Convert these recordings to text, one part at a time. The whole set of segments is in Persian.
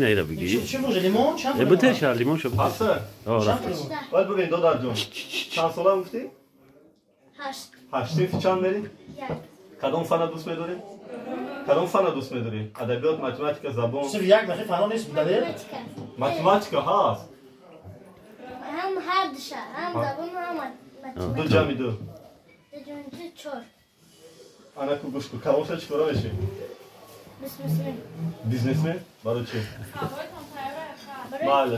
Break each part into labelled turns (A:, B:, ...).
A: نیره بگی؟
B: چه موجه لیمون؟ چند لیمون؟
A: بطر شهر لیمون شو بطر
C: حسن
A: آره
C: باید ببین دادر جون چند ساله هم گفتی؟
D: 8
C: هشتی فی چند داری؟
D: 1
C: کدام فن دوست میداری؟ کدام فن دوست میداری؟ ادبیات، متماتیک، زبان؟
B: صرف یک دقیقه فنا نیست بوده؟
C: متماتیک هست
D: هم هر دشه هم زبان هم
C: دو جمعی دو
D: دجونجی 4
C: انا کو گوش کو کدام شد چیکارا میشی؟
D: بسم
C: بیزنسمن؟ برای چی؟
D: برای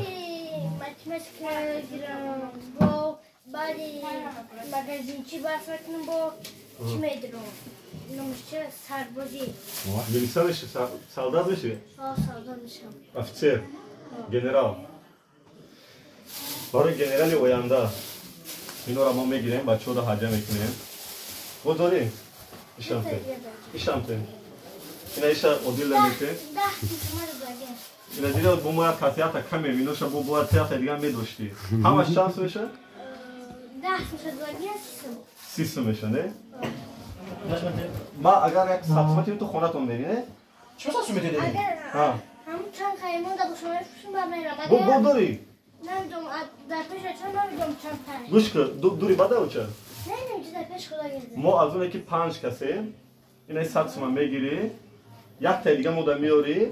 D: که متماتیک گیرم با بعدی مگزینچی با فکرم با چی میدرم نمیشه سربازی
C: میلیسانش سالداد میشی؟
D: سالدار میشم
C: افسر گنرال برای گنرالی آینده اینو را ما میگیریم بچه ها را هدیه میکنیم بذاریم ایشم اینا ایشا اودیل نمیشه
D: 10 تومن دادیم
C: اینا دیگه با ما خاصیت کمی مینوشه با باید تیات دیگه میدوشتی همش چند میشه
D: 10 تومن دادیم
C: سی میشه نه ما اگر یک ساعت تو خونتون میری نه
B: چه ساعت میتی دیدی؟
C: ها
D: همون چند خیمون در شما بفروشیم با میرم
C: با داری
D: نمیدونم در پیش چند نمیدونم چند خیمون
C: گوش که دوری بده او چه
D: نمیدونم چه در پیش خدا گرده
C: ما از اونه که 5 کسی اینا 100 تومن میگیری یک تا دیگه مودا میاری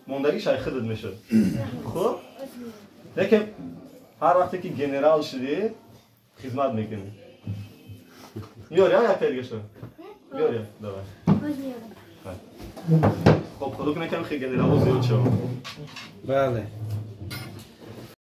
C: موندگی شای خودت میشه خب لیکن هر وقتی که گنرال شدی خدمت میکنی میاری ها یک تا دیگه شد میاری داره
D: باز میارم
C: خب خدا کنه که خیلی گنرال زیاد شد
E: بله